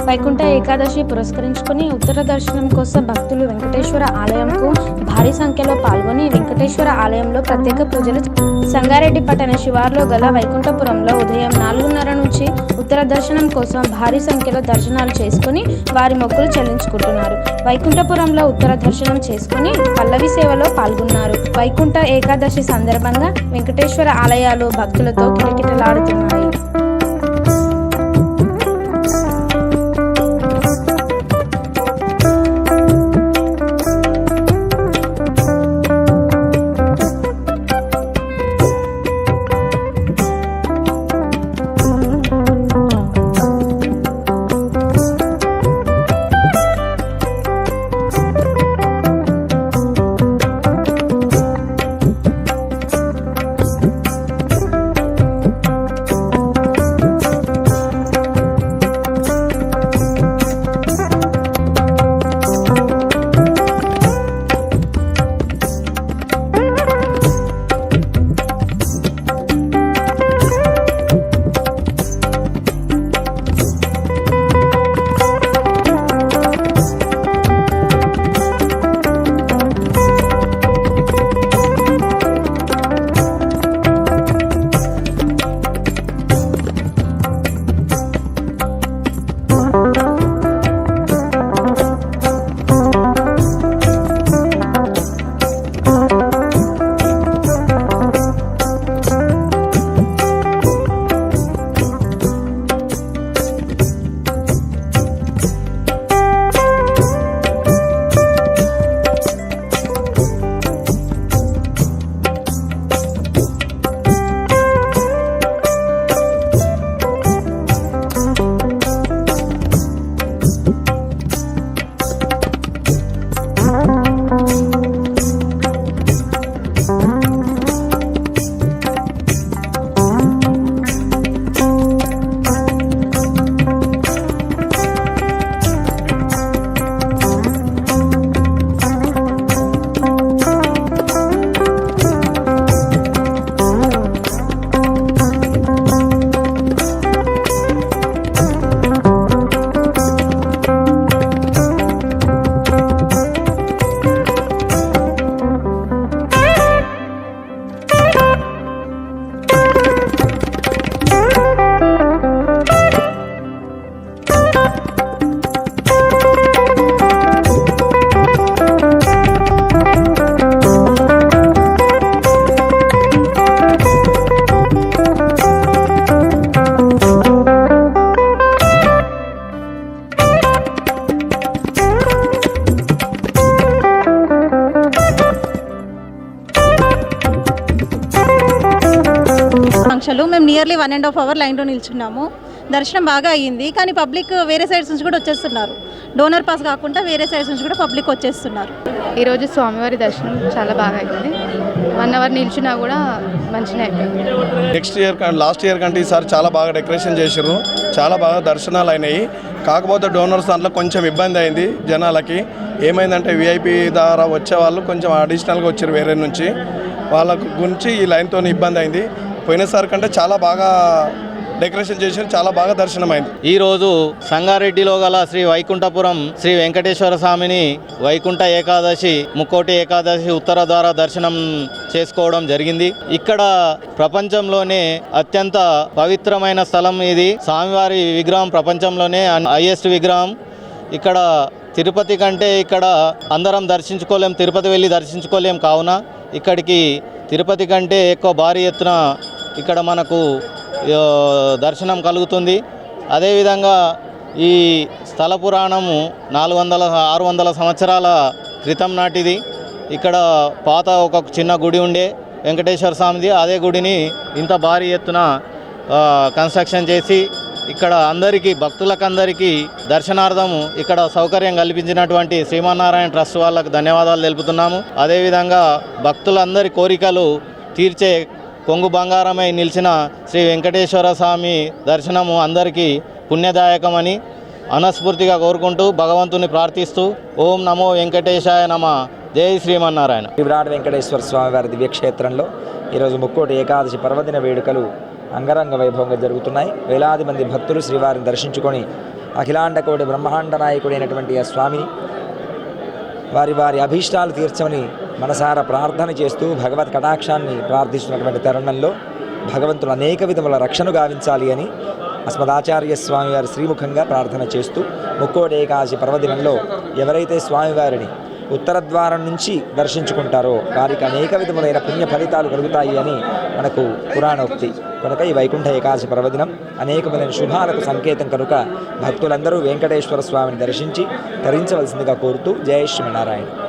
వైకుంఠ ఏకాదశి పురస్కరించుకొని ఉత్తర దర్శనం కోసం భక్తులు వెంకటేశ్వర ఆలయంకు భారీ సంఖ్యలో పాల్గొని వెంకటేశ్వర ఆలయంలో ప్రత్యేక పూజలు. సంగారెడ్డి పట్టణ శివార్లో గల వైకుంఠపురంలో ఉదయం 4:30 నుంచి ఉత్తర దర్శనం కోసం భారీ సంఖ్యలో దర్శనాలు చేసుకుని వారి మొక్కులు చెల్లించుకుంటున్నారు. వైకుంఠపురంలో ఉత్తర దర్శనం చేసుకుని పల్లవి సేవలో పాల్గొన్నారు. వైకుంఠ ఏకాదశి సందర్భంగా వెంకటేశ్వర ఆలయాలు భక్తులతో కిటకిటలాడుతున్నాయి. మేము నియర్లీ 1.5 hour లైన్లో నిల్చున్నాము. దర్శనం బాగా అయ్యింది, కానీ పబ్లిక్ వేరే సైడ్స్ నుంచి కూడా వచ్చేస్తున్నారు. డోనర్ పాస్ కాకుండా వేరే సైడ్స్ నుంచి కూడా పబ్లిక్ వచ్చేస్తున్నారు. ఈరోజు స్వామివారి దర్శనం చాలా బాగా అయింది. 1 hour నిల్చున్నా కూడా మంచిగా అయిపోయింది. లాస్ట్ ఇయర్ కంటే ఈసారి చాలా బాగా డెకరేషన్ చేసారు, చాలా బాగా దర్శనాలు అయినాయి. కాకపోతే డోనర్స్ దాంట్లో కొంచెం ఇబ్బంది అయింది జనాలకి. ఏమైందంటే విఐపి ద్వారా వచ్చే వాళ్ళు కొంచెం అడిషనల్గా వచ్చారు వేరే నుంచి, వాళ్ళ గురించి ఈ లైన్తో ఇబ్బంది అయింది. పోయినసారి కంటే చాలా బాగా డెకరేషన్ చేసి చాలా బాగా దర్శనమైంది. ఈరోజు సంగారెడ్డిలో గల శ్రీ వైకుంఠపురం శ్రీ వెంకటేశ్వర స్వామిని వైకుంఠ ఏకాదశి ముక్కోటి ఏకాదశి ఉత్తర ద్వార దర్శనం చేసుకోవడం జరిగింది. ఇక్కడ ప్రపంచంలోనే అత్యంత పవిత్రమైన స్థలం ఇది. స్వామివారి విగ్రహం ప్రపంచంలోనే హైయెస్ట్ విగ్రహం. ఇక్కడ తిరుపతి కంటే ఇక్కడ అందరం దర్శించుకోలేం, తిరుపతి వెళ్ళి దర్శించుకోలేం. కావున ఇక్కడికి తిరుపతి కంటే ఎక్కువ భారీ ఎత్తున ఇక్కడ మనకు దర్శనం కలుగుతుంది. అదేవిధంగా ఈ స్థల పురాణము 400-600 సంవత్సరాల క్రితం నాటిది. ఇక్కడ పాత ఒక చిన్న గుడి ఉండే వెంకటేశ్వర స్వామిది. అదే గుడిని ఇంత భారీ ఎత్తున కన్స్ట్రక్షన్ చేసి ఇక్కడ అందరికీ భక్తులకందరికీ దర్శనార్థము ఇక్కడ సౌకర్యం కల్పించినటువంటి శ్రీమన్నారాయణ ట్రస్ట్ వాళ్ళకు ధన్యవాదాలు తెలుపుతున్నాము. అదేవిధంగా భక్తులందరి కోరికలు తీర్చే కొంగు బంగారమై నిలిచిన శ్రీ వెంకటేశ్వర స్వామి దర్శనము అందరికీ పుణ్యదాయకమని మనస్ఫూర్తిగా కోరుకుంటూ భగవంతుని ప్రార్థిస్తూ ఓం నమో వెంకటేశాయ నమ, జై శ్రీమన్నారాయణ. విరాట్ వెంకటేశ్వర స్వామివారి దివ్యక్షేత్రంలో ఈరోజు ముక్కోటి ఏకాదశి పర్వదిన వేడుకలు అంగరంగ వైభవంగా జరుగుతున్నాయి. వేలాది మంది భక్తులు శ్రీవారిని దర్శించుకొని అఖిలాండకోటి బ్రహ్మాండ నాయకుడైనటువంటి ఆ స్వామిని వారి వారి అభీష్టాలు తీర్చమని మనసారా ప్రార్థన చేస్తూ భగవత్ కటాక్షాన్ని ప్రార్థిస్తున్నటువంటి తరుణంలో భగవంతుడు అనేక విధముల రక్షణ గావించాలి అని అస్మదాచార్య స్వామివారి శ్రీముఖంగా ప్రార్థన చేస్తూ ముక్కోటి ఏకాదశి పర్వదినంలో ఎవరైతే స్వామివారిని ఉత్తర ద్వారం నుంచి దర్శించుకుంటారో వారికి అనేక విధములైన పుణ్య ఫలితాలు కలుగుతాయి అని మనకు పురాణోక్తి కనుక ఈ వైకుంఠ ఏకాదశి పర్వదినం అనేకమైన శుభాలకు సంకేతం కనుక భక్తులందరూ వెంకటేశ్వర స్వామిని దర్శించి తరించవలసిందిగా కోరుతూ జయ శ్రీమన్నారాయణ.